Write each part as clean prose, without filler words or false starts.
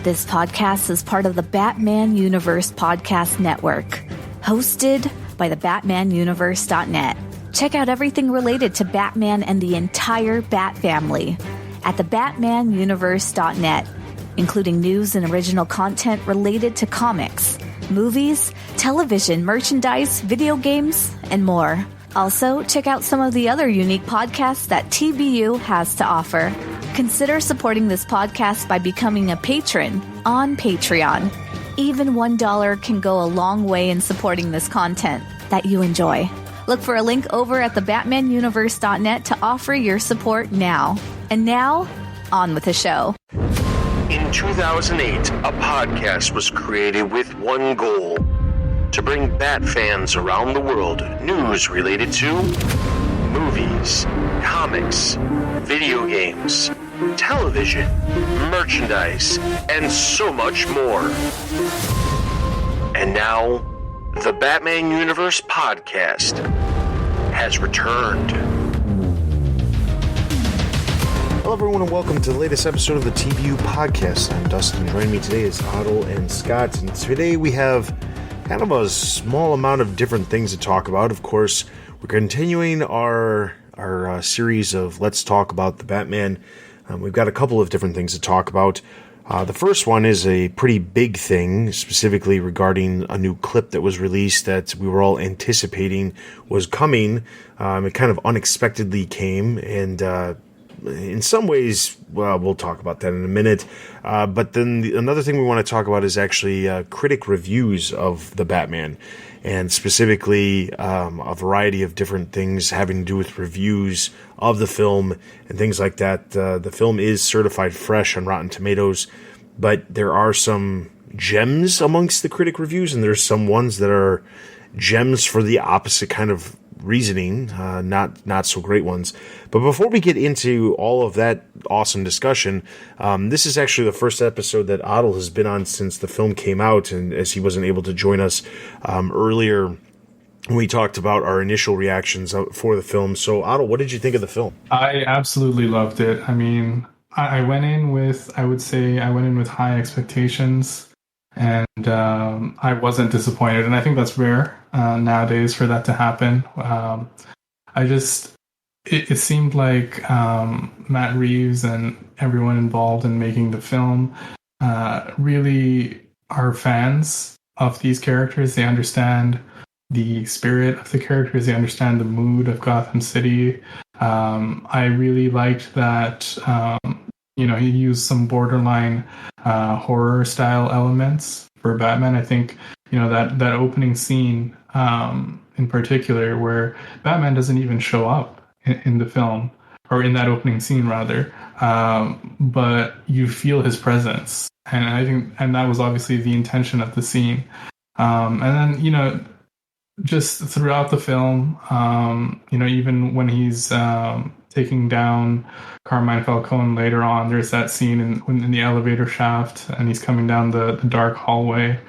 This podcast is part of the Batman Universe Podcast Network, hosted by the BatmanUniverse.net. Check out everything related to Batman and the entire Bat family at the BatmanUniverse.net, including news and original content related to comics, movies, television, merchandise, video games, and more. Also, check out some of the other unique podcasts that TBU has to offer. Consider supporting this podcast by becoming a patron on Patreon. Even $1 can go a long way in supporting this content that you enjoy. Look for a link over at the BatmanUniverse.net to offer your support now. And now, on with the show. In 2008, a podcast was created with one goal: to bring Bat fans around the world news related to movies, comics, video games, television, merchandise, and so much more. And now, the Batman Universe Podcast has returned. Hello everyone and welcome to the latest episode of the TBU Podcast. I'm Dustin. Joining me today is Otto and Scott, and today we have kind of a small amount of different things to talk about. Of course, we're continuing our series of Let's Talk About the Batman. We've got a couple of different things to talk about. The first one is a pretty big thing, specifically regarding a new clip that was released that we were all anticipating was coming. It kind of unexpectedly came, and in some ways, well, we'll talk about that in a minute. But then another thing we want to talk about is actually critic reviews of the Batman, and specifically a variety of different things having to do with reviews of the film and things like that. The film is certified fresh on Rotten Tomatoes, but there are some gems amongst the critic reviews, and there's some ones that are gems for the opposite kind of reasoning, not so great ones. But before we get into all of that awesome discussion, this is actually the first episode that Otto has been on since the film came out, and as he wasn't able to join us earlier when we talked about our initial reactions for the film. So Otto, what did you think of the film? I absolutely loved it. I mean, I went in with high expectations, and I wasn't disappointed, and I think that's rare nowadays for that to happen. It seemed like Matt Reeves and everyone involved in making the film really are fans of these characters. They understand the spirit of the characters. They understand the mood of Gotham City. I really liked that, he used some borderline horror style elements for Batman. I think, that opening scene in particular, where Batman doesn't even show up in the film, or in that opening scene rather, but you feel his presence. And I think, and that was obviously the intention of the scene. And then, just throughout the film, even when he's taking down Carmine Falcone later on, there's that scene in the elevator shaft, and he's coming down the dark hallway.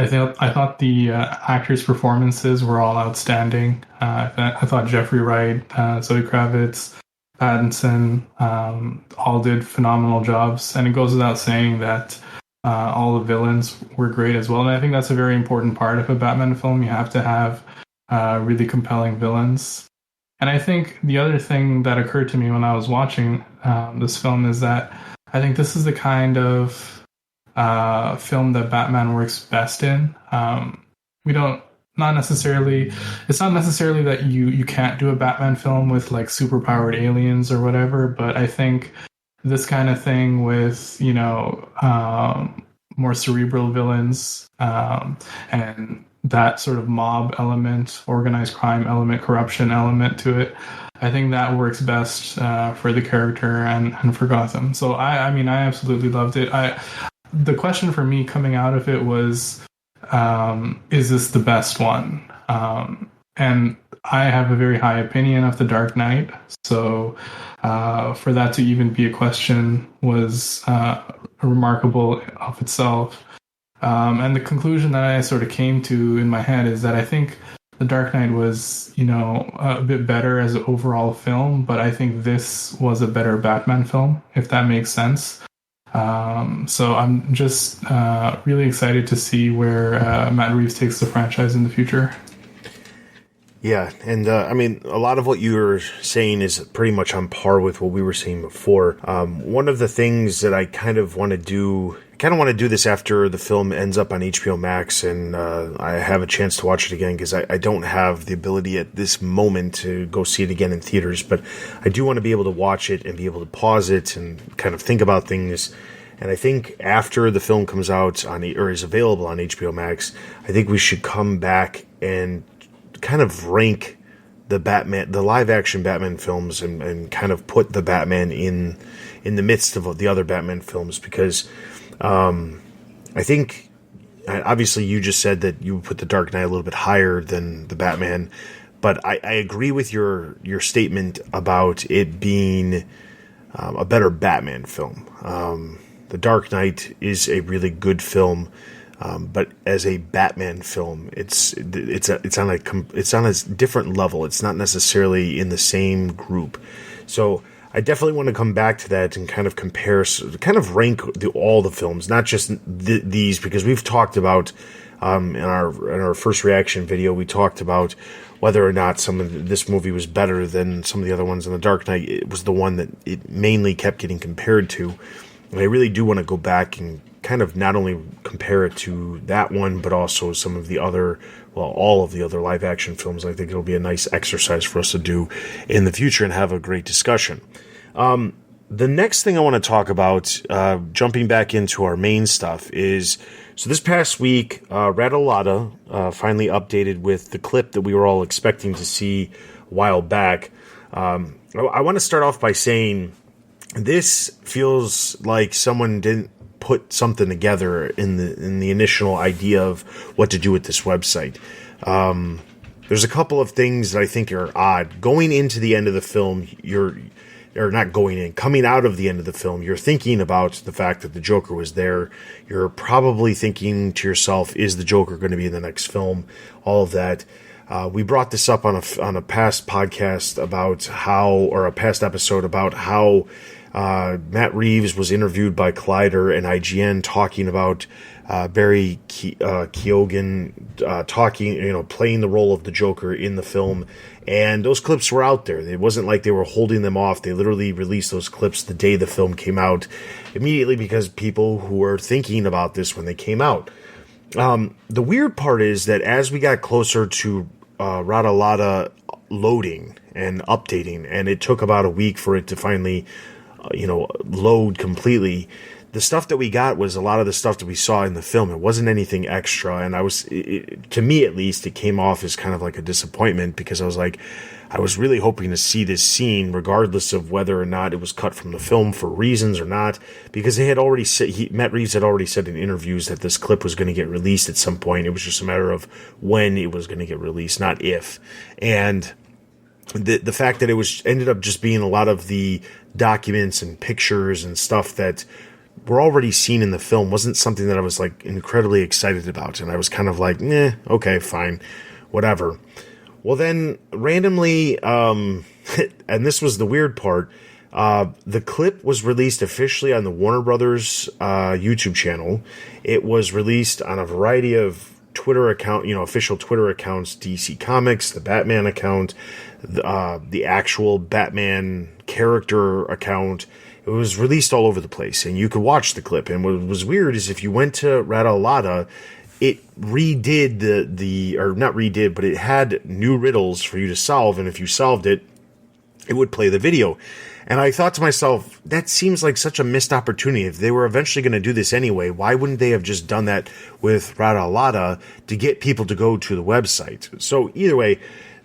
I thought the actors' performances were all outstanding. I thought Jeffrey Wright, Zoe Kravitz, Pattinson, all did phenomenal jobs, and it goes without saying that all the villains were great as well. And I think that's a very important part of a Batman film. You have to have really compelling villains. And I think the other thing that occurred to me when I was watching this film is that I think this is the kind of film that Batman works best in. It's not necessarily that you can't do a Batman film with like superpowered aliens or whatever, but I think this kind of thing with, more cerebral villains, and that sort of mob element, organized crime element, corruption element to it, I think that works best for the character and for Gotham. So I absolutely loved it. The question for me coming out of it was, is this the best one? And I have a very high opinion of The Dark Knight, so for that to even be a question was remarkable of itself. And the conclusion that I sort of came to in my head is that I think The Dark Knight was, a bit better as an overall film, but I think this was a better Batman film, if that makes sense. So I'm just really excited to see where Matt Reeves takes the franchise in the future. Yeah, and I mean, a lot of what you were saying is pretty much on par with what we were saying before. One of the things that I kind of want to do this after the film ends up on HBO Max and I have a chance to watch it again, because I don't have the ability at this moment to go see it again in theaters, but I do want to be able to watch it and be able to pause it and kind of think about things. And I think after the film comes out or is available on HBO Max, I think we should come back and kind of rank the live action Batman films and kind of put the Batman in the midst of the other Batman films, because I think obviously you just said that you would put the Dark Knight a little bit higher than the Batman, but I agree with your statement about it being a better Batman film. The Dark Knight is a really good film. But as a Batman film, it's on a different level. It's not necessarily in the same group. So I definitely want to come back to that and kind of rank all the films, not just these, because we've talked about in our first reaction video, we talked about whether or not this movie was better than some of the other ones. In the Dark Knight, it was the one that it mainly kept getting compared to. And I really do want to go back and kind of not only compare it to that one, but also some of the other, all of the other live action films. I think it'll be a nice exercise for us to do in the future and have a great discussion. The next thing I want to talk about, jumping back into our main stuff, is, so this past week, Radalada finally updated with the clip that we were all expecting to see a while back. I want to start off by saying this feels like someone didn't put something together in the initial idea of what to do with this website. There's a couple of things that I think are odd. Going into the end of the film, coming out of the end of the film, you're thinking about the fact that the Joker was there. You're probably thinking to yourself, is the Joker going to be in the next film? All of that. We brought this up on a past podcast a past episode about how Matt Reeves was interviewed by Collider and IGN talking about Barry Keoghan playing the role of the Joker in the film, and those clips were out there. It wasn't like they were holding them off. They literally released those clips the day the film came out, immediately, because people who were thinking about this when they came out. The weird part is that as we got closer to Radalada loading and updating, and it took about a week for it to finally load completely, the stuff that we got was a lot of the stuff that we saw in the film. It wasn't anything extra, and to me at least, it came off as kind of like a disappointment, because I was really hoping to see this scene, regardless of whether or not it was cut from the film for reasons or not, because Matt Reeves had already said in interviews that this clip was going to get released at some point. It was just a matter of when it was going to get released, not if. And the fact that it ended up just being a lot of the documents and pictures and stuff that were already seen in the film wasn't something that I was like incredibly excited about. And I was kind of like, okay, fine, whatever. Well, then randomly, and this was the weird part, the clip was released officially on the Warner Brothers YouTube channel. It was released on a variety of Twitter account, official Twitter accounts, DC Comics, the Batman account, the actual Batman character account. It was released all over the place, and you could watch the clip. And what was weird is if you went to Radalada, it redid but it had new riddles for you to solve, and if you solved it, it would play the video. And I thought to myself, that seems like such a missed opportunity. If they were eventually going to do this anyway, why wouldn't they have just done that with Radalada to get people to go to the website? So either way,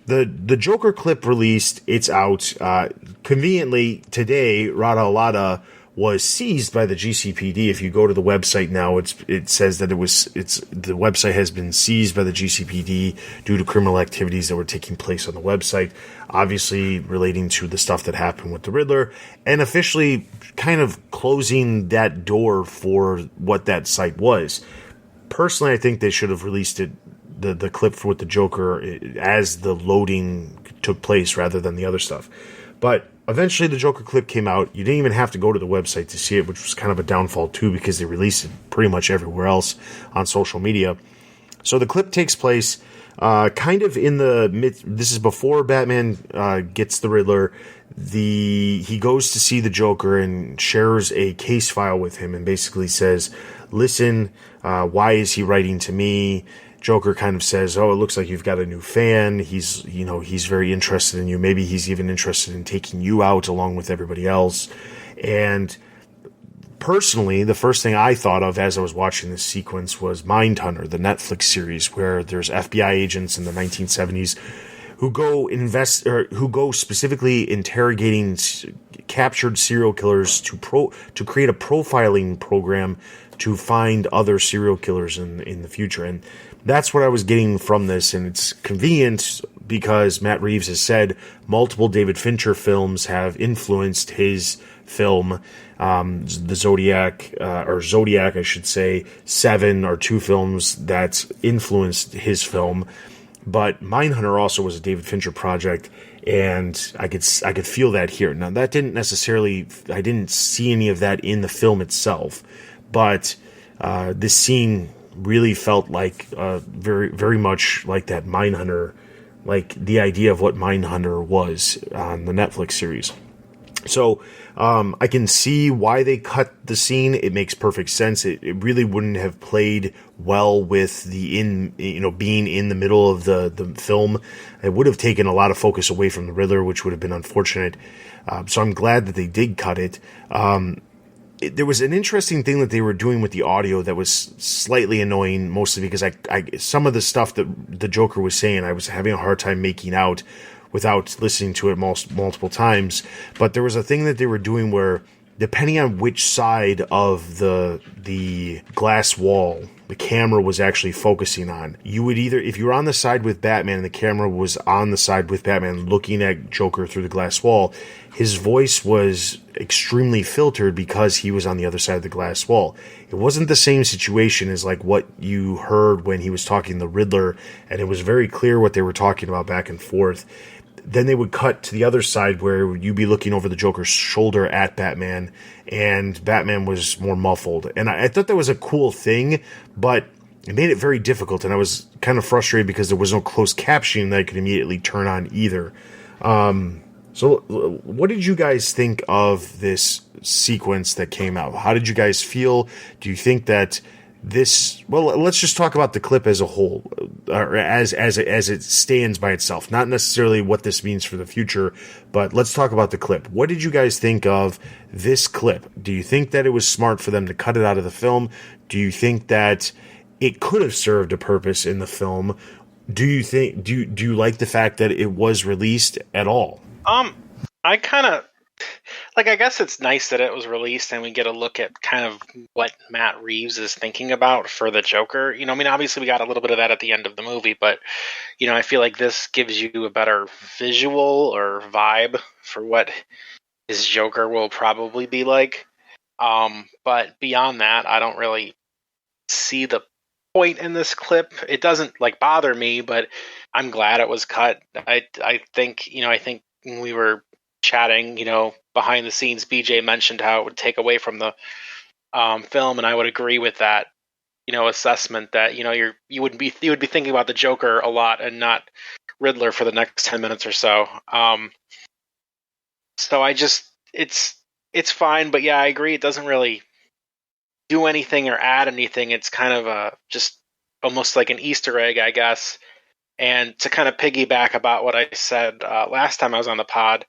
the Joker clip released, it's out. Conveniently, today, Radalada was seized by the GCPD. If you go to the website now, it says that the website has been seized by the GCPD due to criminal activities that were taking place on the website, obviously relating to the stuff that happened with the Riddler, and officially kind of closing that door for what that site was. Personally, I think they should have released the clip with the Joker as the loading took place rather than the other stuff. But eventually the Joker clip came out. You didn't even have to go to the website to see it, which was kind of a downfall too, because they released it pretty much everywhere else on social media. So the clip takes place kind of in the mid. This is before Batman gets the Riddler. He goes to see the Joker and shares a case file with him and basically says, "Listen, why is he writing to me?" Joker kind of says, "Oh, it looks like you've got a new fan. He's very interested in you. Maybe he's even interested in taking you out along with everybody else." And personally, the first thing I thought of as I was watching this sequence was Mindhunter, the Netflix series where there's FBI agents in the 1970s who go specifically interrogating captured serial killers to create a profiling program to find other serial killers in the future. And that's what I was getting from this, and it's convenient because Matt Reeves has said multiple David Fincher films have influenced his film. The Zodiac, I should say, 7 or 2 films that influenced his film. But Mindhunter also was a David Fincher project, and I could feel that here. Now, that didn't necessarily, I didn't see any of that in the film itself, but this scene really felt like very, very much like that Mindhunter, like the idea of what Mindhunter was on the Netflix series. So I can see why they cut the scene. It makes perfect sense. It really wouldn't have played well with being in the middle of the film. It would have taken a lot of focus away from the Riddler, which would have been unfortunate. So I'm glad that they did cut it. There was an interesting thing that they were doing with the audio that was slightly annoying, mostly because some of the stuff that the Joker was saying, I was having a hard time making out without listening to it multiple times. But there was a thing that they were doing where, depending on which side of the glass wall the camera was actually focusing on, you would either, if you were on the side with Batman and the camera was on the side with Batman looking at Joker through the glass wall, his voice was extremely filtered because he was on the other side of the glass wall. It wasn't the same situation as like what you heard when he was talking to the Riddler, and it was very clear what they were talking about back and forth. Then they would cut to the other side where you'd be looking over the Joker's shoulder at Batman, and Batman was more muffled. And I thought that was a cool thing, but it made it very difficult, and I was kind of frustrated because there was no closed captioning that I could immediately turn on either. So what did you guys think of this sequence that came out? How did you guys feel? Do you think that let's just talk about the clip as a whole, or as it stands by itself, not necessarily what this means for the future, but let's talk about the clip. What did you guys think of this clip? Do you think that it was smart for them to cut it out of the film? Do you think that it could have served a purpose in the film? Do you like the fact that it was released at all? I kind of I guess it's nice that it was released and we get a look at kind of what Matt Reeves is thinking about for the Joker. Obviously we got a little bit of that at the end of the movie, but, I feel like this gives you a better visual or vibe for what his Joker will probably be like. But beyond that, I don't really see the point in this clip. It doesn't bother me, but I'm glad it was cut. I think when we were chatting, behind the scenes, BJ mentioned how it would take away from the film, and I would agree with that, assessment that you would be thinking about the Joker a lot and not Riddler for the next 10 minutes or so. So it's fine, but yeah, I agree. It doesn't really do anything or add anything. It's kind of just almost like an Easter egg, I guess. And to kind of piggyback about what I said last time I was on the pod,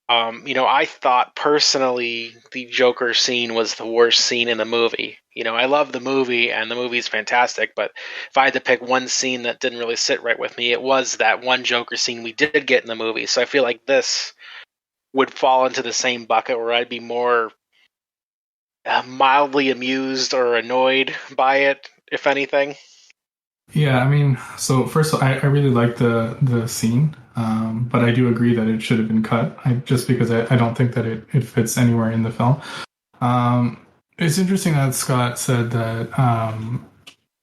I thought personally the Joker scene was the worst scene in the movie. I love the movie and the movie's fantastic, but if I had to pick one scene that didn't really sit right with me, it was that one Joker scene we did get in the movie. So I feel like this would fall into the same bucket where I'd be more mildly amused or annoyed by it, if anything. Yeah, so first of all, I really like the scene, but I do agree that it should have been cut, just because I don't think that it fits anywhere in the film. It's interesting that Scott said that,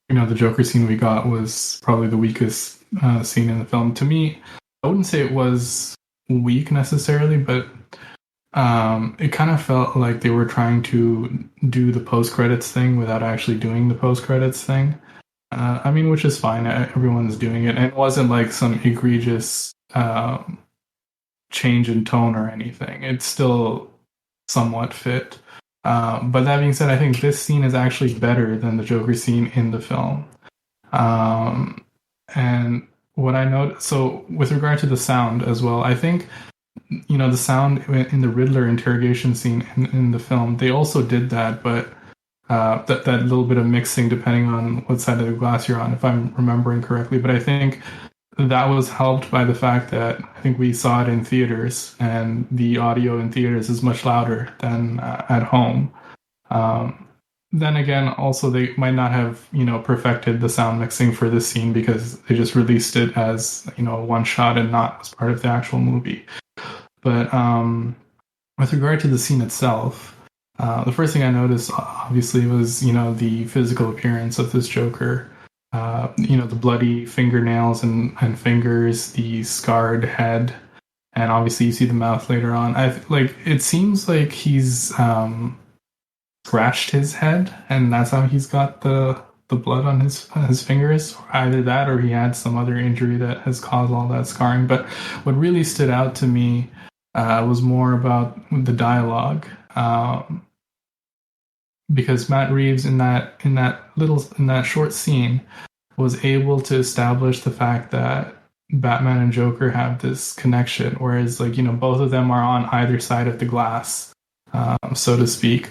the Joker scene we got was probably the weakest scene in the film. To me, I wouldn't say it was weak necessarily, but it kind of felt like they were trying to do the post-credits thing without actually doing the post-credits thing. I mean, which is fine. Everyone's doing it. And it wasn't like some egregious change in tone or anything. It's still somewhat fit. But that being said, I think this scene is actually better than the Joker scene in the film. And what I noticed, so with regard to the sound as well, I think, the sound in the Riddler interrogation scene in the film, they also did that, but that little bit of mixing depending on what side of the glass you're on, if I'm remembering correctly. But I think that was helped by the fact that I think we saw it in theaters, and the audio in theaters is much louder than at home. Then again, also they might not have, perfected the sound mixing for this scene because they just released it as, one shot and not as part of the actual movie. But with regard to the scene itself, the first thing I noticed, obviously, was, the physical appearance of this Joker. The bloody fingernails and fingers, the scarred head, and obviously you see the mouth later on. It seems like he's scratched his head, and that's how he's got the blood on his fingers. Either that, or he had some other injury that has caused all that scarring. But what really stood out to me was more about the dialogue, because Matt Reeves in that short scene was able to establish the fact that Batman and Joker have this connection, whereas both of them are on either side of the glass, so to speak,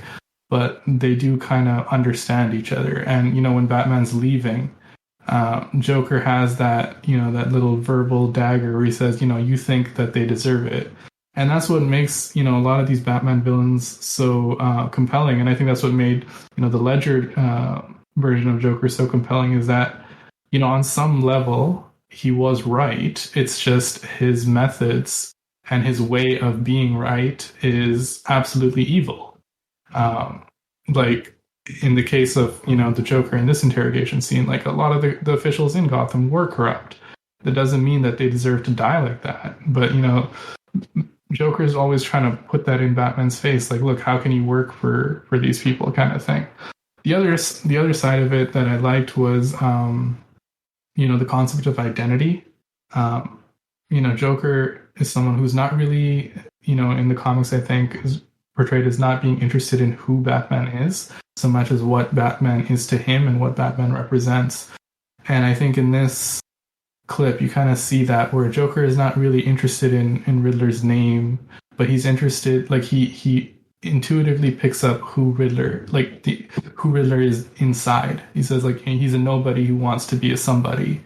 but they do kind of understand each other. And when Batman's leaving, Joker has that that little verbal dagger where he says, you think that they deserve it. And that's what makes, a lot of these Batman villains so compelling. And I think that's what made, the Ledger version of Joker so compelling, is that, on some level, he was right. It's just his methods and his way of being right is absolutely evil. Like in the case of, the Joker in this interrogation scene, like a lot of the officials in Gotham were corrupt. That doesn't mean that they deserve to die like that. But, Joker's always trying to put that in Batman's face, like, look, how can you work for these people, kind of thing. The other side of it that I liked was, the concept of identity. Joker is someone who's not really, in the comics, I think, is portrayed as not being interested in who Batman is so much as what Batman is to him and what Batman represents. And I think in this clip you kind of see that, where Joker is not really interested in Riddler's name, but he's interested, like he intuitively picks up who Riddler is inside. He says, like, he's a nobody who wants to be a somebody.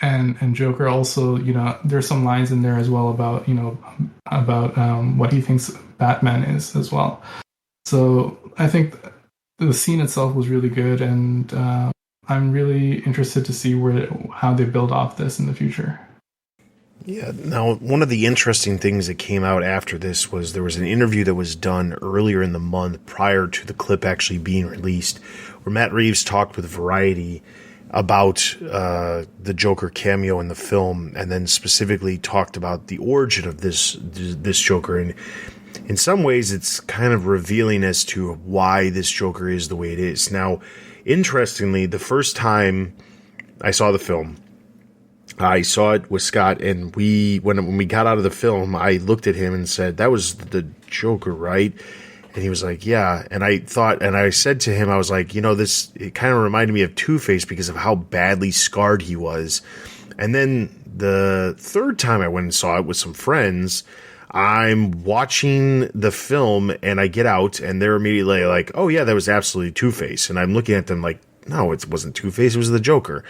And Joker also, there's some lines in there as well about what he thinks Batman is as well. So I think the scene itself was really good, and I'm really interested to see how they build off this in the future. Yeah. Now, one of the interesting things that came out after this was there was an interview that was done earlier in the month prior to the clip actually being released, where Matt Reeves talked with Variety about the Joker cameo in the film, and then specifically talked about the origin of this Joker. And in some ways, it's kind of revealing as to why this Joker is the way it is. Now, interestingly, the first time I saw the film, I saw it with Scott, and when we got out of the film, I looked at him and said, "That was the Joker, right?" And he was like, "Yeah." And I said to him, I was like, it kind of reminded me of Two-Face because of how badly scarred he was. And then the third time I went and saw it with some friends, I'm watching the film and I get out and they're immediately like, "Oh yeah, that was absolutely Two-Face." And I'm looking at them like, "No, it wasn't Two-Face, it was the Joker."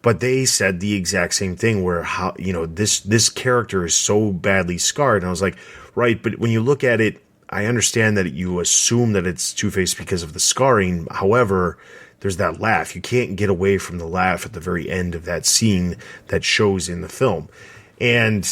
But they said the exact same thing, where this character is so badly scarred. And I was like, right, but when you look at it, I understand that you assume that it's Two-Face because of the scarring. However, there's that laugh. You can't get away from the laugh at the very end of that scene that shows in the film. And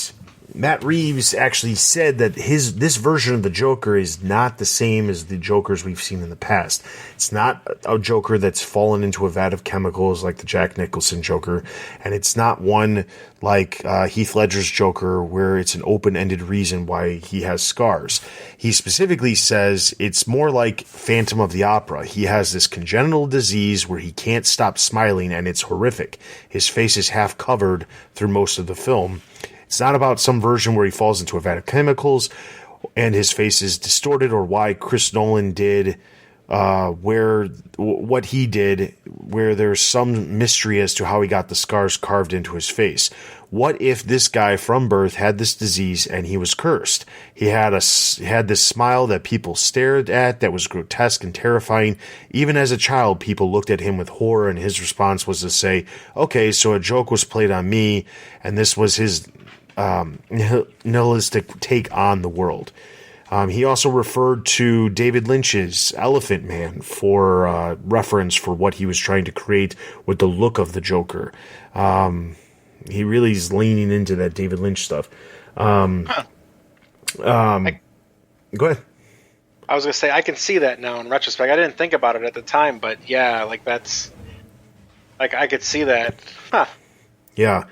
Matt Reeves actually said that this version of the Joker is not the same as the Jokers we've seen in the past. It's not a Joker that's fallen into a vat of chemicals like the Jack Nicholson Joker, and it's not one like Heath Ledger's Joker where it's an open-ended reason why he has scars. He specifically says it's more like Phantom of the Opera. He has this congenital disease where he can't stop smiling, and it's horrific. His face is half covered through most of the film. It's not about some version where he falls into a vat of chemicals and his face is distorted, or why Chris Nolan did what he did, where there's some mystery as to how he got the scars carved into his face. What if this guy from birth had this disease and he was cursed? He had this smile that people stared at that was grotesque and terrifying. Even as a child, people looked at him with horror, and his response was to say, okay, so a joke was played on me, and this was his nihilistic take on the world. He also referred to David Lynch's Elephant Man for reference for what he was trying to create with the look of the Joker. He really is leaning into that David Lynch stuff. Go ahead. I was going to say, I can see that now in retrospect. I didn't think about it at the time, but yeah, like that's... Like, I could see that. Huh. Yeah.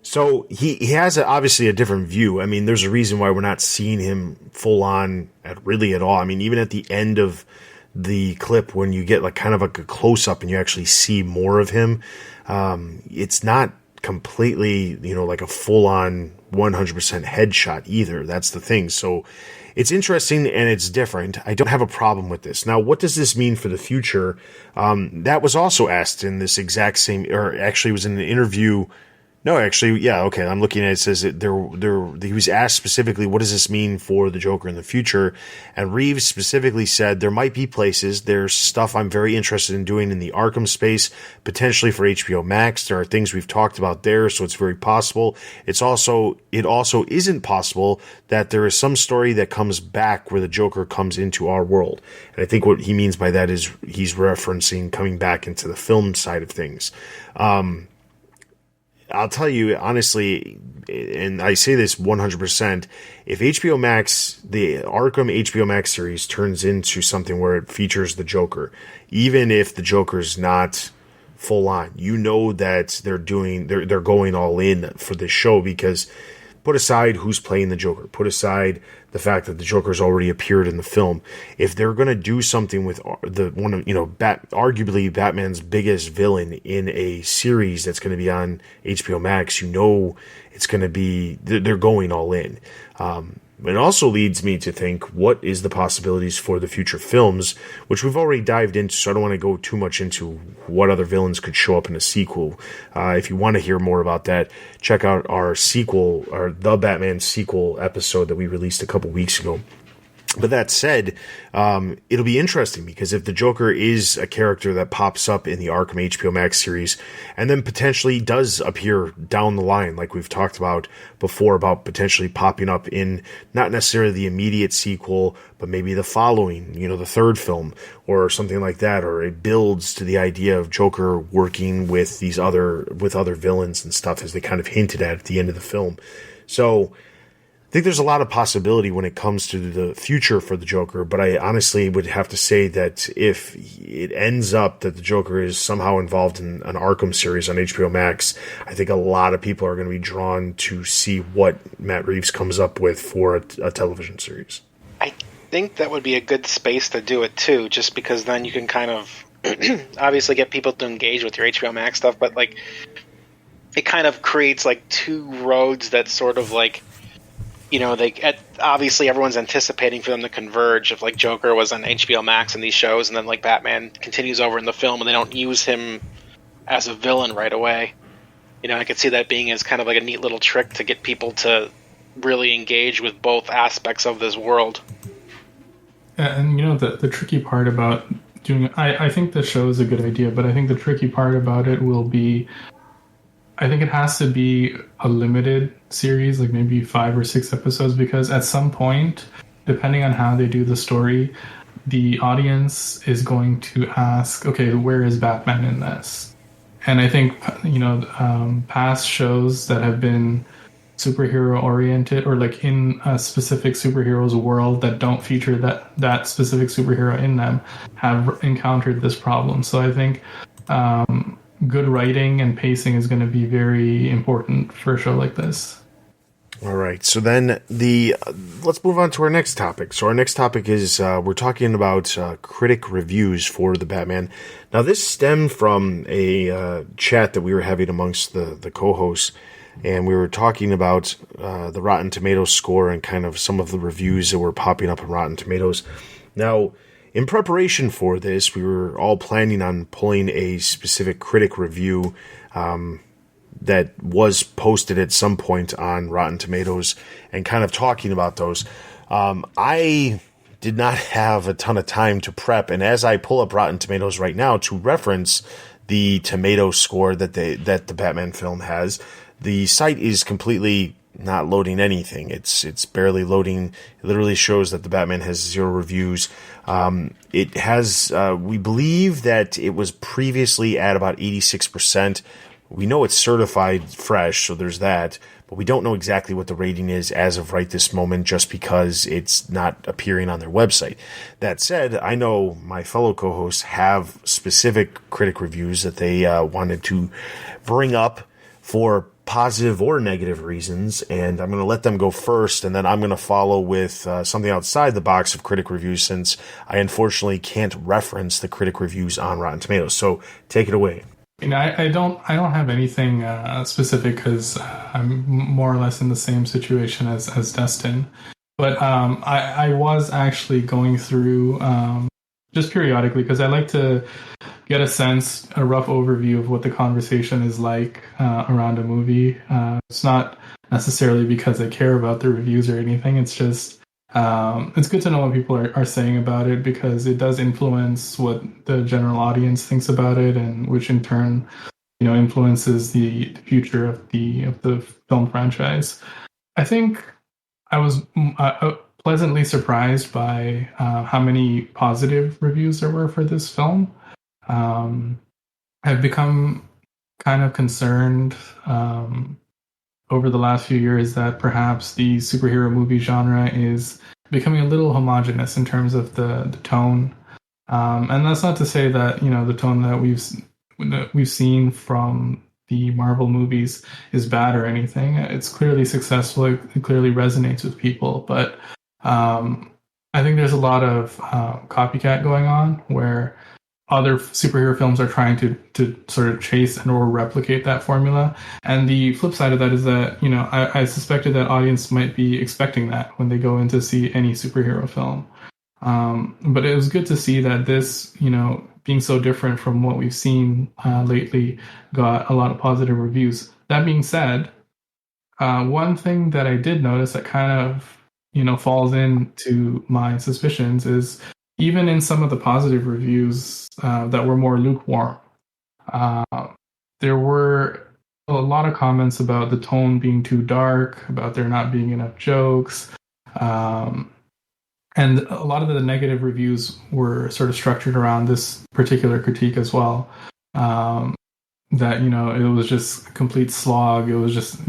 So he has obviously a different view. I mean, there's a reason why we're not seeing him full on at all. I mean, even at the end of the clip when you get like kind of like a close up and you actually see more of him, it's not completely, like a full on 100% headshot either. That's the thing. So it's interesting and it's different. I don't have a problem with this. Now, what does this mean for the future? That was also asked in this exact same, or actually was in an interview. No, actually, yeah, okay. I'm looking at it. It says that he was asked specifically, what does this mean for the Joker in the future? And Reeves specifically said, there might be places. There's stuff I'm very interested in doing in the Arkham space, potentially for HBO Max. There are things we've talked about there, so it's very possible. It also isn't possible that there is some story that comes back where the Joker comes into our world. And I think what he means by that is he's referencing coming back into the film side of things. I'll tell you honestly, and I say this 100%, if HBO Max, the Arkham HBO Max series turns into something where it features the Joker, even if the Joker's not full on, that they're going all in for this show, because put aside who's playing the Joker, put aside the fact that the Joker's already appeared in the film. If they're going to do something with arguably Batman's biggest villain in a series that's going to be on HBO Max, it's going to be, they're going all in. It also leads me to think, what is the possibilities for the future films, which we've already dived into, so I don't want to go too much into what other villains could show up in a sequel. If you want to hear more about that, check out our sequel, or the Batman sequel episode that we released a couple weeks ago. But that said, it'll be interesting, because if the Joker is a character that pops up in the Arkham HBO Max series and then potentially does appear down the line, like we've talked about before, about potentially popping up in not necessarily the immediate sequel, but maybe the following, the third film or something like that, or it builds to the idea of Joker working with other villains and stuff, as they kind of hinted at the end of the film. So I think there's a lot of possibility when it comes to the future for the Joker, but I honestly would have to say that if it ends up that the Joker is somehow involved in an Arkham series on HBO Max, I think a lot of people are going to be drawn to see what Matt Reeves comes up with for a television series. I think that would be a good space to do it too, just because then you can kind of obviously get people to engage with your HBO Max stuff, but like it kind of creates like two roads that sort of like, obviously everyone's anticipating for them to converge. If like Joker was on HBO Max in these shows, and then like Batman continues over in the film, and they don't use him as a villain right away. I could see that being as kind of like a neat little trick to get people to really engage with both aspects of this world. And the tricky part about doing it, I think the show is a good idea, but I think the tricky part about it will be, I think it has to be a limited series, like maybe 5 or 6 episodes, because at some point, depending on how they do the story, the audience is going to ask, okay, where is Batman in this? And I think, past shows that have been superhero oriented, or like in a specific superhero's world that don't feature that specific superhero in them, have encountered this problem. So I think good writing and pacing is going to be very important for a show like this. All right, so then let's move on to our next topic. So our next topic is we're talking about critic reviews for the Batman. Now this stemmed from a chat that we were having amongst the co-hosts, and we were talking about the Rotten Tomatoes score and kind of some of the reviews that were popping up on Rotten Tomatoes. Now, in preparation for this, we were all planning on pulling a specific critic review that was posted at some point on Rotten Tomatoes and kind of talking about those. I did not have a ton of time to prep, and as I pull up Rotten Tomatoes right now to reference the tomato score that the Batman film has, the site is completely not loading anything. It's barely loading. It literally shows that the Batman has 0 reviews. It has, we believe that it was previously at about 86%. We know it's certified fresh, so there's that, but we don't know exactly what the rating is as of right this moment just because it's not appearing on their website. That said, I know my fellow co-hosts have specific critic reviews that they wanted to bring up for positive or negative reasons, and I'm going to let them go first, and then I'm going to follow with something outside the box of critic reviews since I unfortunately can't reference the critic reviews on Rotten Tomatoes. So take it away. I don't have anything specific because I'm more or less in the same situation as Dustin. But I was actually going through just periodically because I like to get a rough overview of what the conversation is like around a movie. It's not necessarily because I care about the reviews or anything. It's just it's good to know what people are saying about it because it does influence what the general audience thinks about it, and which in turn, influences the future of the film franchise. I think I was pleasantly surprised by how many positive reviews there were for this film. I've become kind of concerned over the last few years that perhaps the superhero movie genre is becoming a little homogenous in terms of the tone. And that's not to say that, the tone that we've seen from the Marvel movies is bad or anything. It's clearly successful. It clearly resonates with people. But I think there's a lot of copycat going on where other superhero films are trying to sort of chase and or replicate that formula. And the flip side of that is that, I suspected that audience might be expecting that when they go in to see any superhero film. But it was good to see that this, being so different from what we've seen lately, got a lot of positive reviews. That being said, one thing that I did notice that kind of, falls into my suspicions is even in some of the positive reviews that were more lukewarm, there were a lot of comments about the tone being too dark, about there not being enough jokes. And a lot of the negative reviews were sort of structured around this particular critique as well. That, it was just a complete slog. It was just,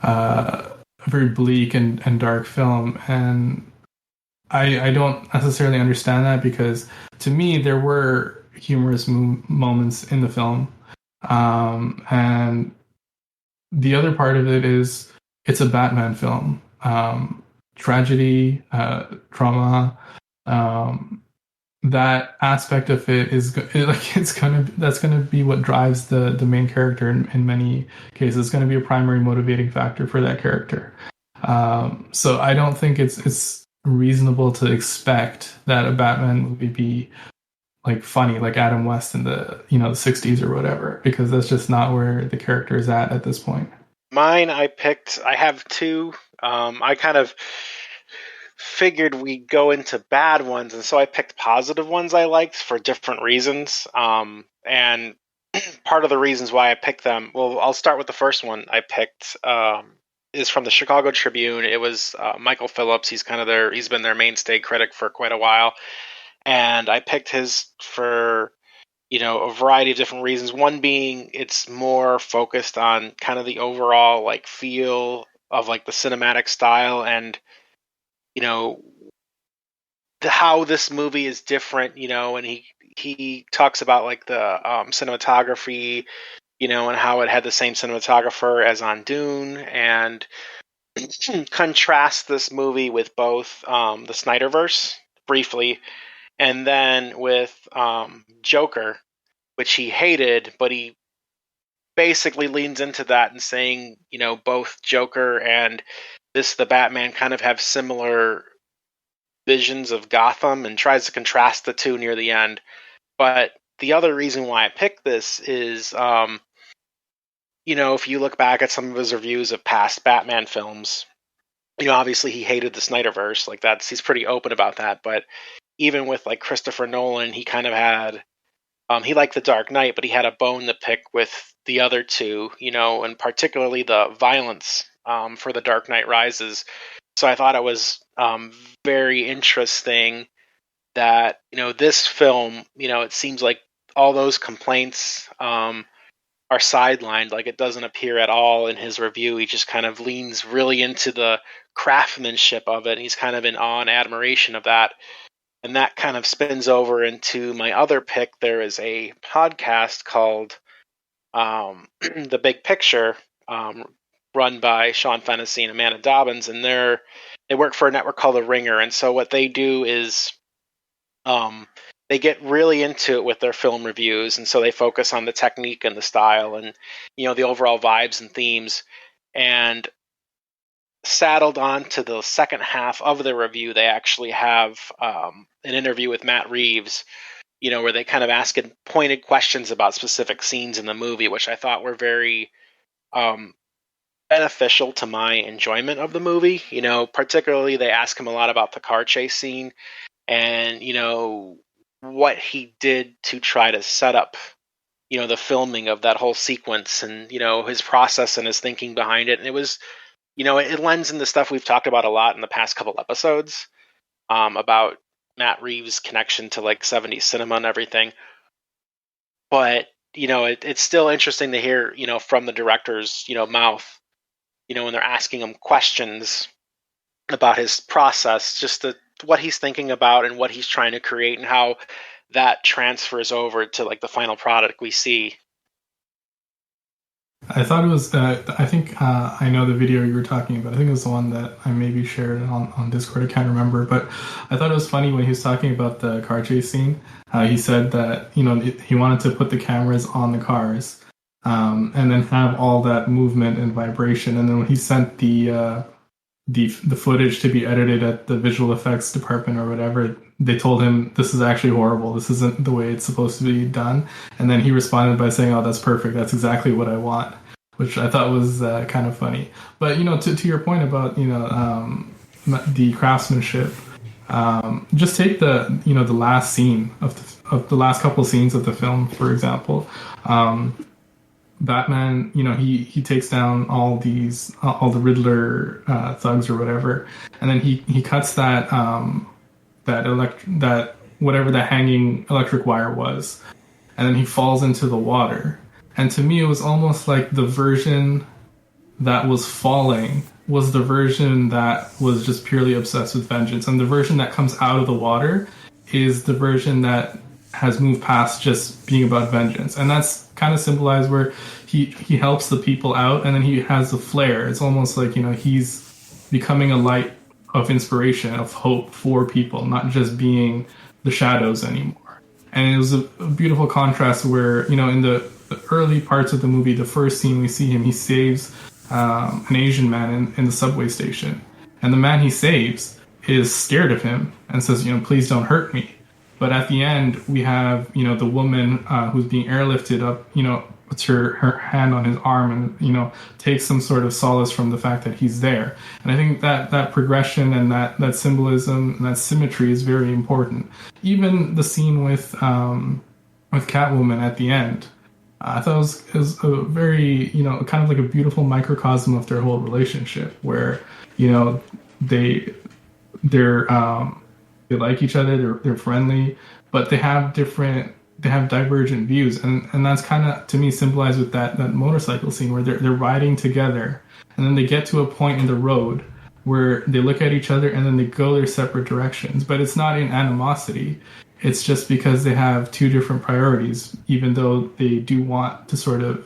a very bleak and dark film. And I don't necessarily understand that because to me, there were humorous moments in the film. And the other part of it is it's a Batman film. Tragedy, trauma, that aspect of it is that's gonna be what drives the main character in many cases. It's gonna be a primary motivating factor for that character. So I don't think it's reasonable to expect that a Batman movie be like funny like Adam West in the the 60s or whatever, because that's just not where the character is at this point. Mine, I have 2. I kind of figured we'd go into bad ones, and so I picked positive ones I liked for different reasons. And part of the reasons why I picked them, well, I'll start with the first one I picked, is from the Chicago Tribune. It was Michael Phillips. He's been their mainstay critic for quite a while. And I picked his for a variety of different reasons. One being it's more focused on kind of the overall like feel of like the cinematic style, and you know how this movie is different. And he talks about like the cinematography, and how it had the same cinematographer as on Dune, and contrast this movie with both the Snyderverse briefly, and then with Joker, which he hated, but he basically leans into that and saying, both Joker and the Batman kind of have similar visions of Gotham, and tries to contrast the two near the end. But the other reason why I picked this is, if you look back at some of his reviews of past Batman films, obviously he hated the Snyderverse. Like he's pretty open about that. But even with like Christopher Nolan, he kind of had, he liked The Dark Knight, but he had a bone to pick with the other two, and particularly the violence for The Dark Knight Rises. So I thought it was very interesting that, this film, it seems like all those complaints are sidelined. Like it doesn't appear at all in his review. He just kind of leans really into the craftsmanship of it. And he's kind of in awe and admiration of that. And that kind of spins over into my other pick. There is a podcast called The Big Picture, run by Sean Fennessy and Amanda Dobbins, and they work for a network called The Ringer. And so what they do is they get really into it with their film reviews, and so they focus on the technique and the style and the overall vibes and themes. And saddled on to the second half of the review, they actually have an interview with Matt Reeves, where they kind of ask pointed questions about specific scenes in the movie, which I thought were very beneficial to my enjoyment of the movie. Particularly they ask him a lot about the car chase scene, and what he did to try to set up the filming of that whole sequence, and his process and his thinking behind it. And it was, it lends into stuff we've talked about a lot in the past couple episodes about Matt Reeves' connection to like 70s cinema and everything. But it's still interesting to hear from the director's mouth, when they're asking him questions about his process, just what he's thinking about and what he's trying to create, and how that transfers over to like the final product we see. I thought it was I think I know the video you were talking about. I think it was the one that I maybe shared on Discord. I can't remember, but I thought it was funny when he was talking about the car chase scene. He said that he wanted to put the cameras on the cars, and then have all that movement and vibration. And then when he sent the footage to be edited at the visual effects department or whatever, they told him, this is actually horrible. This isn't the way it's supposed to be done. And then he responded by saying, oh, that's perfect. That's exactly what I want, which I thought was kind of funny. But, to your point about, the craftsmanship, just take the last scene of the last couple scenes of the film, for example. Batman, he takes down all the Riddler thugs or whatever, and then he cuts that whatever the hanging electric wire was, and then he falls into the water. And to me, it was almost like the version that was falling was the version that was just purely obsessed with vengeance, and the version that comes out of the water is the version that has moved past just being about vengeance. And that's kind of symbolized where he helps the people out, and then he has the flare. It's almost like, he's becoming a light of inspiration, of hope for people, not just being the shadows anymore. And it was a beautiful contrast where, in the early parts of the movie, the first scene we see him, he saves an Asian man in the subway station. And the man he saves is scared of him and says, please don't hurt me. But at the end, we have, the woman who's being airlifted up, puts her hand on his arm and, takes some sort of solace from the fact that he's there. And I think that progression and that symbolism and that symmetry is very important. Even the scene with Catwoman at the end, I thought it was a very, kind of like a beautiful microcosm of their whole relationship where, they like each other, they're friendly, but they have different they have divergent views, and that's kind of, to me, symbolized with that motorcycle scene where they're riding together, and then they get to a point in the road where they look at each other and then they go their separate directions. But it's not in animosity. It's just because they have two different priorities, even though they do want to sort of,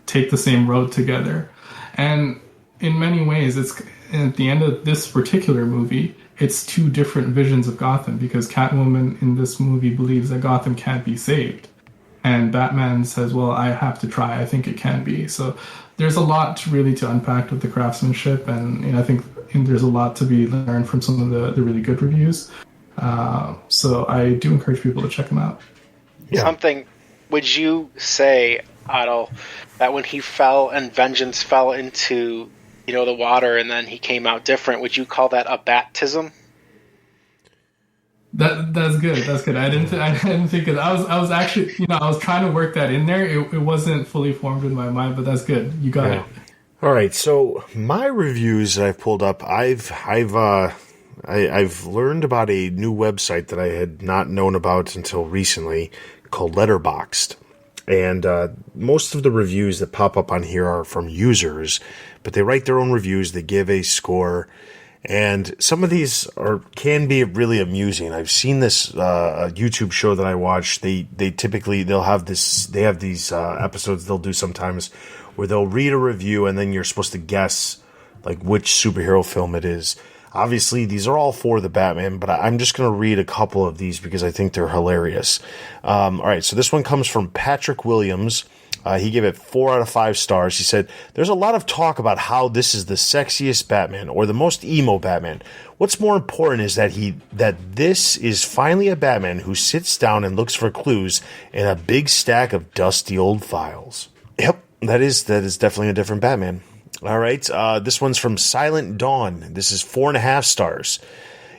take the same road together. And in many ways, it's at the end of this particular movie, it's two different visions of Gotham, because Catwoman in this movie believes that Gotham can't be saved. And Batman says, well, I have to try. I think it can be. So there's a lot really to unpack with the craftsmanship. And I think there's a lot to be learned from some of the really good reviews. So I do encourage people to check them out. Yeah. Something, would you say, Otto, that when he fell and Vengeance fell into, the water and then he came out different, would you call that a baptism? That's good. That's good. I didn't think of that. I was actually, I was trying to work that in there. It wasn't fully formed in my mind, but that's good. You got it. All right. So my reviews that I've pulled up, I've learned about a new website that I had not known about until recently called Letterboxd. And most of the reviews that pop up on here are from users, but they write their own reviews. They give a score. And some of these can be really amusing. I've seen this YouTube show that I watch. They have these episodes they'll do sometimes where they'll read a review and then you're supposed to guess like which superhero film it is. Obviously, these are all for the Batman, but I'm just going to read a couple of these because I think they're hilarious. All right, so this one comes from Patrick Williams. He gave it 4 out of 5 stars. He said, there's a lot of talk about how this is the sexiest Batman or the most emo Batman. What's more important is that this is finally a Batman who sits down and looks for clues in a big stack of dusty old files. Yep, that is definitely a different Batman. All right, this one's from Silent Dawn. This is 4.5 stars.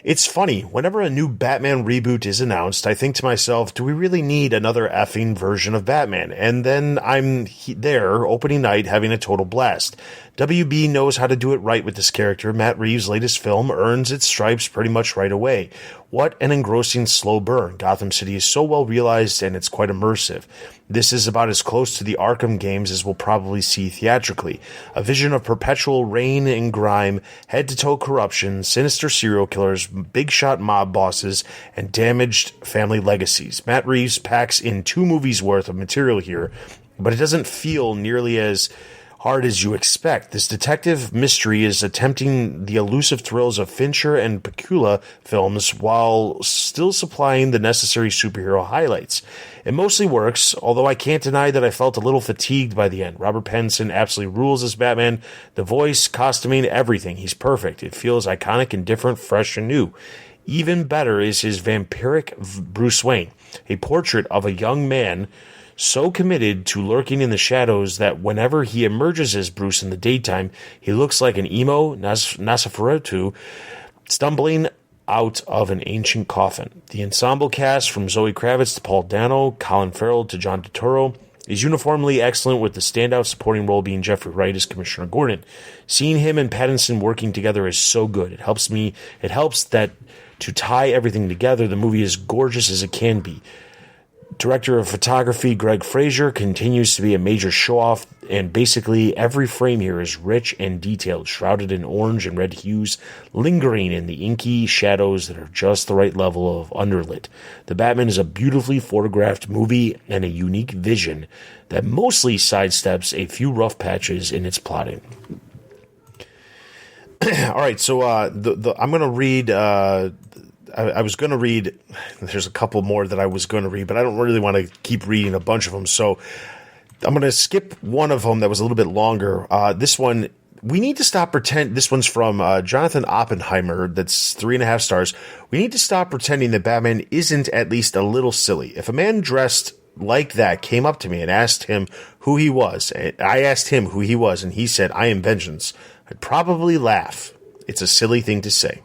It's funny, whenever a new Batman reboot is announced, I think to myself, do we really need another effing version of Batman? And then I'm there, opening night, having a total blast. WB knows how to do it right with this character. Matt Reeves' latest film earns its stripes pretty much right away. What an engrossing slow burn. Gotham City is so well realized and it's quite immersive. This is about as close to the Arkham games as we'll probably see theatrically. A vision of perpetual reign and grime, head-to-toe corruption, sinister serial killers, big-shot mob bosses, and damaged family legacies. Matt Reeves packs in 2 movies worth of material here, but it doesn't feel nearly as hard as you expect. This detective mystery is attempting the elusive thrills of Fincher and Pakula films while still supplying the necessary superhero highlights. It mostly works, although I can't deny that I felt a little fatigued by the end. Robert Pattinson absolutely rules as Batman. The voice, costuming, everything. He's perfect. It feels iconic and different, fresh and new. Even better is his vampiric Bruce Wayne, a portrait of a young man so committed to lurking in the shadows that whenever he emerges as Bruce in the daytime, he looks like an emo Nosferatu stumbling out of an ancient coffin. The ensemble cast, from Zoe Kravitz to Paul Dano, Colin Farrell to John Turturro, is uniformly excellent, with the standout supporting role being Jeffrey Wright as Commissioner Gordon. Seeing him and Pattinson working together is so good. It helps that to tie everything together, the movie is gorgeous as it can be. Director of photography Greg Fraser continues to be a major show-off, and basically every frame here is rich and detailed, shrouded in orange and red hues, lingering in the inky shadows that are just the right level of underlit. The Batman is a beautifully photographed movie and a unique vision that mostly sidesteps a few rough patches in its plotting. All right, so I'm going to read... I was going to read, there's a couple more that I was going to read, but I don't really want to keep reading a bunch of them. So I'm going to skip one of them that was a little bit longer. This one, we need to stop pretend. This one's from Jonathan Oppenheimer. That's 3.5 stars. We need to stop pretending that Batman isn't at least a little silly. If a man dressed like that came up to me and asked him who he was, I asked him who he was, and he said, I am vengeance, I'd probably laugh. It's a silly thing to say.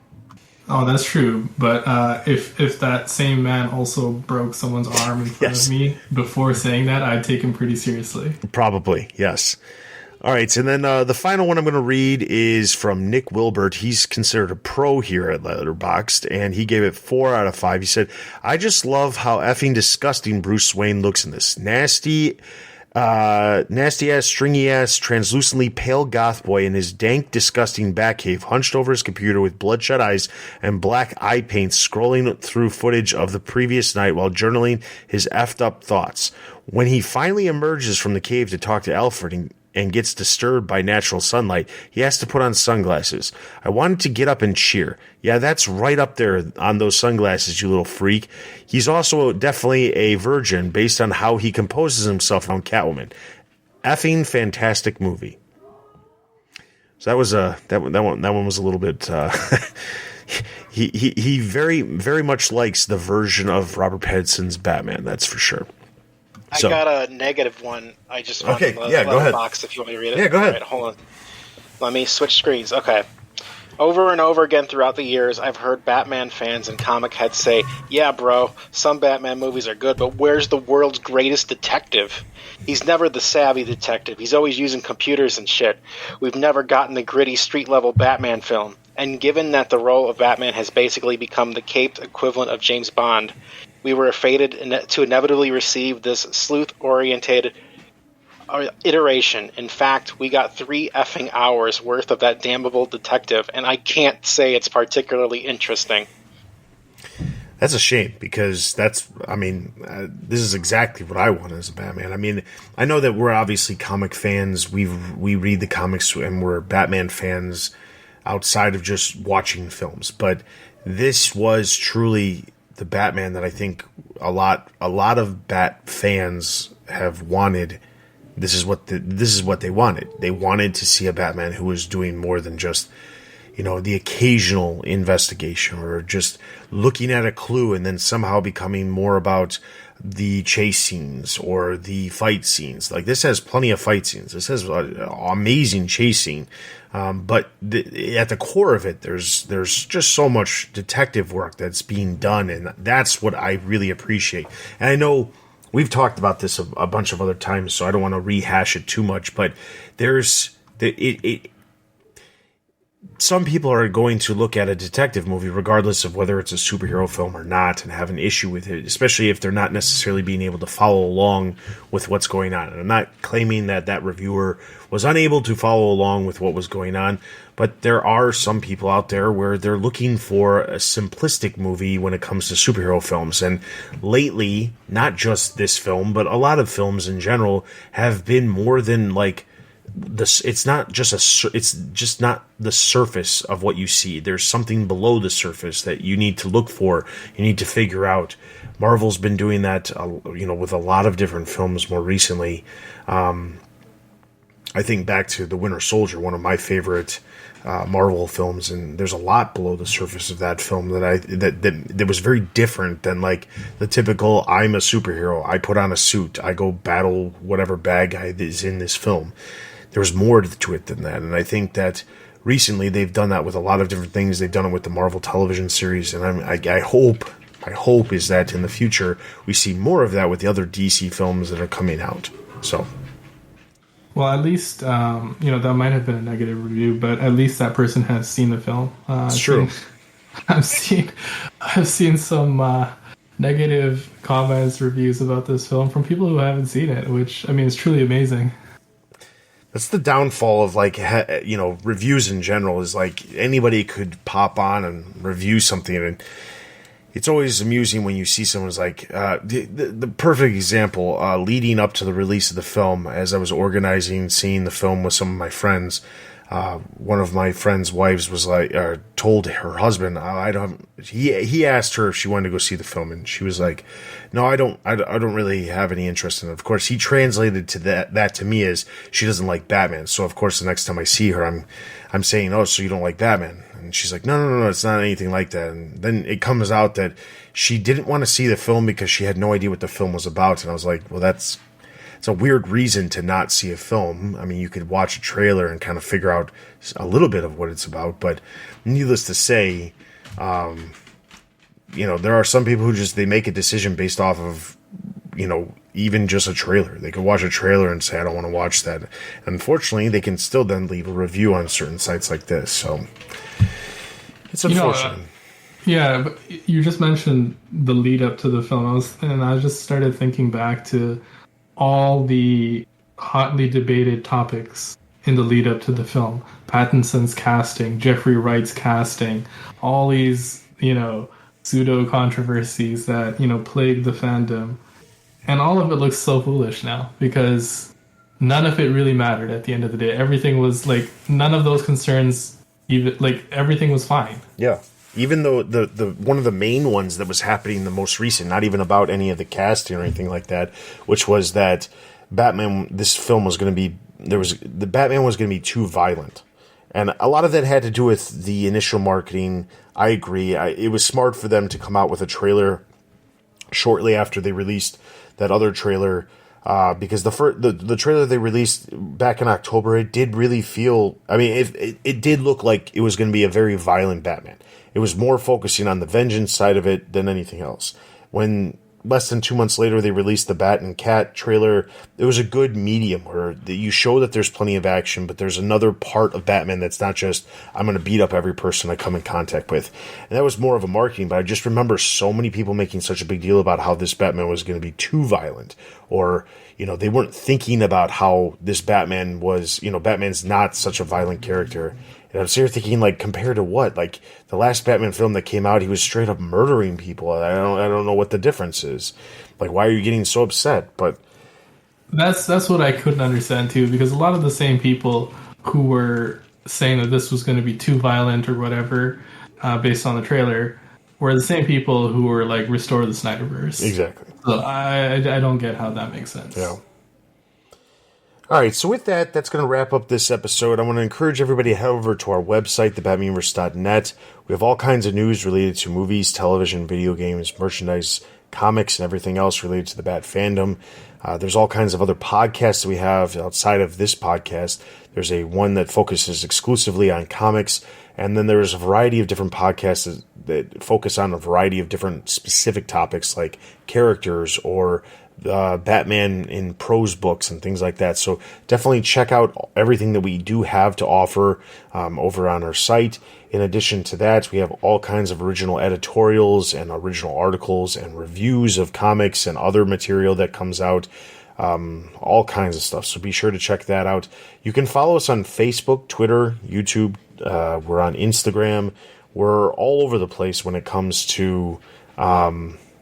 Oh, that's true. But if that same man also broke someone's arm in front of me before saying that, I'd take him pretty seriously. Probably, yes. All right, and then the final one I'm going to read is from Nick Wilbert. He's considered a pro here at Letterboxd, and he gave it 4 out of 5. He said, I just love how effing disgusting Bruce Wayne looks in this. Nasty ass, stringy ass, translucently pale goth boy in his dank, disgusting Batcave, hunched over his computer with bloodshot eyes and black eye paint, scrolling through footage of the previous night while journaling his effed up thoughts. When he finally emerges from the cave to talk to Alfred and gets disturbed by natural sunlight, he has to put on sunglasses. I wanted to get up and cheer. Yeah, that's right up there on those sunglasses, you little freak. He's also definitely a virgin based on how he composes himself on Catwoman. Effing fantastic movie. So that was that one was a little bit he very, very much likes the version of Robert Pattinson's Batman, that's for sure. I got a negative one. I just found okay, the go ahead. box if you want me to read it. Yeah, go ahead. All right, hold on. Let me switch screens. Okay. Over and over again throughout the years, I've heard Batman fans and comic heads say, yeah, bro, some Batman movies are good, but where's the world's greatest detective? He's never the savvy detective. He's always using computers and shit. We've never gotten the gritty street-level Batman film. And given that the role of Batman has basically become the caped equivalent of James Bond, we were fated to inevitably receive this sleuth-oriented iteration. In fact, we got 3 effing hours worth of that damnable detective, and I can't say it's particularly interesting. That's a shame, because this is exactly what I want as a Batman. I mean, I know that we're obviously comic fans. We read the comics and we're Batman fans outside of just watching films, but this was truly the Batman that I think a lot of Bat fans have wanted. This is what they wanted. They wanted to see a Batman who was doing more than just, the occasional investigation or just looking at a clue and then somehow becoming more about the chase scenes or the fight scenes. Like, this has plenty of fight scenes. This has amazing chase scene. But at the core of it, there's just so much detective work that's being done, and that's what I really appreciate. And I know we've talked about this a bunch of other times, so I don't want to rehash it too much, but some people are going to look at a detective movie, regardless of whether it's a superhero film or not, and have an issue with it, especially if they're not necessarily being able to follow along with what's going on. And I'm not claiming that reviewer was unable to follow along with what was going on, but there are some people out there where they're looking for a simplistic movie when it comes to superhero films. And lately, not just this film, but a lot of films in general have been more than like this. It's just not the surface of what you see. There's something below the surface that you need to look for. You need to figure out. Marvel's been doing that, with a lot of different films more recently. I think back to The Winter Soldier, one of my favorite Marvel films, and there's a lot below the surface of that film that was very different than like the typical I'm a superhero, I put on a suit, I go battle whatever bad guy is in this film. There's more to it than that, and I think that recently they've done that with a lot of different things. They've done it with the Marvel television series, and I hope my hope is that in the future we see more of that with the other DC films that are coming out. So. Well, at least, that might have been a negative review, but at least that person has seen the film. It's true. I've seen some negative comments, reviews about this film from people who haven't seen it, which, is truly amazing. That's the downfall of reviews in general, is like anybody could pop on and review something, and it's always amusing when you see someone's like, the perfect example, leading up to the release of the film, as I was seeing the film with some of my friends, one of my friend's wives was like, told her husband, he asked her if she wanted to go see the film, and she was like, no, I don't really have any interest in it. Of course, he translated to that to me as she doesn't like Batman. So of course, the next time I see her, I'm saying, oh, so you don't like Batman? And she's like, no, it's not anything like that. And then it comes out that she didn't want to see the film because she had no idea what the film was about. And I was like, well, it's a weird reason to not see a film. I mean, you could watch a trailer and kind of figure out a little bit of what it's about. But needless to say, there are some people who they make a decision based off of, even just a trailer. They could watch a trailer and say, I don't want to watch that. Unfortunately, they can still then leave a review on certain sites like this. So it's unfortunate. Yeah, but you just mentioned the lead up to the film, and I just started thinking back to all the hotly debated topics in the lead up to the film. Pattinson's casting, Jeffrey Wright's casting, all these, pseudo controversies that, plague the fandom. And all of it looks so foolish now because none of it really mattered at the end of the day. Everything was none of those concerns, even everything was fine. Yeah. Even though the one of the main ones that was happening, the most recent, not even about any of the casting or anything like that, which was that this film was going to be, the Batman was going to be too violent. And a lot of that had to do with the initial marketing. I agree. It was smart for them to come out with a trailer shortly after they released that other trailer, because the trailer they released back in October, it did really feel, it did look like it was going to be a very violent Batman. It was more focusing on the vengeance side of it than anything else. When less than 2 months later they released the Bat and Cat trailer, it was a good medium where you show that there's plenty of action, but there's another part of Batman that's not just, I'm going to beat up every person I come in contact with. And that was more of a marketing, but I just remember so many people making such a big deal about how this Batman was going to be too violent, or they weren't thinking about how this Batman was, Batman's not such a violent character. And I'm sitting here thinking, compared to what? The last Batman film that came out, he was straight up murdering people. I don't know what the difference is. Why are you getting so upset? But that's what I couldn't understand too, because a lot of the same people who were saying that this was going to be too violent or whatever, based on the trailer, were the same people who were restore the Snyderverse. Exactly. So I don't get how that makes sense. Yeah. All right, so with that, that's going to wrap up this episode. I want to encourage everybody to head over to our website, thebatmanuniverse.net. We have all kinds of news related to movies, television, video games, merchandise, comics, and everything else related to the Bat fandom. There's all kinds of other podcasts that we have outside of this podcast. There's one that focuses exclusively on comics, and then there's a variety of different podcasts that focus on a variety of different specific topics like characters or Batman in prose books and things like that. So definitely check out everything that we do have to offer over on our site. In addition to that, we have all kinds of original editorials and original articles and reviews of comics and other material that comes out, all kinds of stuff. So be sure to check that out. You can follow us on Facebook, Twitter, YouTube. We're on Instagram. We're all over the place when it comes to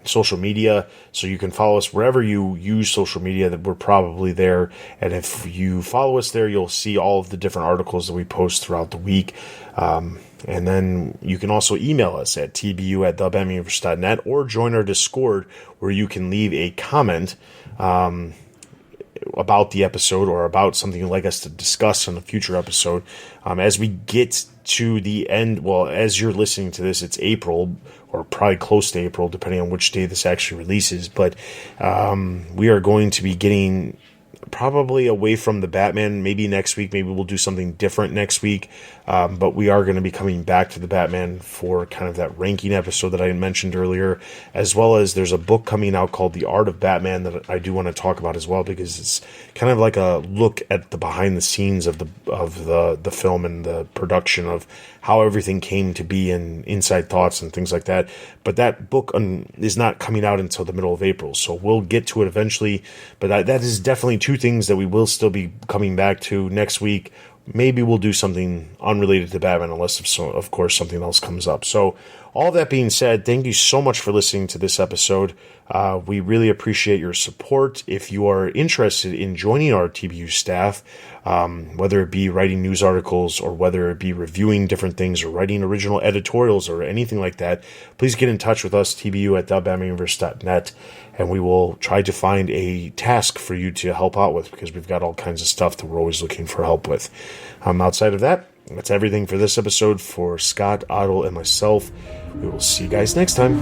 social media, so you can follow us wherever you use social media, that we're probably there. And if you follow us there, you'll see all of the different articles that we post throughout the week. And then you can also email us at tbu@thebatmanuniverse.net or join our Discord, where you can leave a comment about the episode or about something you'd like us to discuss on a future episode. As we get to the end, well, as you're listening to this, it's April, or probably close to April, depending on which day this actually releases. But we are going to be getting probably away from the Batman. Maybe next week, maybe we'll do something different next week. But we are going to be coming back to the Batman for kind of that ranking episode that I mentioned earlier, as well as there's a book coming out called The Art of Batman that I do want to talk about as well, because it's kind of like a look at the behind the scenes of the film and the production of how everything came to be and inside thoughts and things like that. But that book is not coming out until the middle of April, so we'll get to it eventually. But that is definitely two things that we will still be coming back to next week. Maybe we'll do something unrelated to Batman, unless, of course, something else comes up. So all that being said, thank you so much for listening to this episode. We really appreciate your support. If you are interested in joining our TBU staff, whether it be writing news articles or whether it be reviewing different things or writing original editorials or anything like that, please get in touch with us, tbu@thebatmanuniverse.net, and we will try to find a task for you to help out with, because we've got all kinds of stuff that we're always looking for help with. Outside of that, that's everything for this episode. For Scott, Otto, and myself, we will see you guys next time.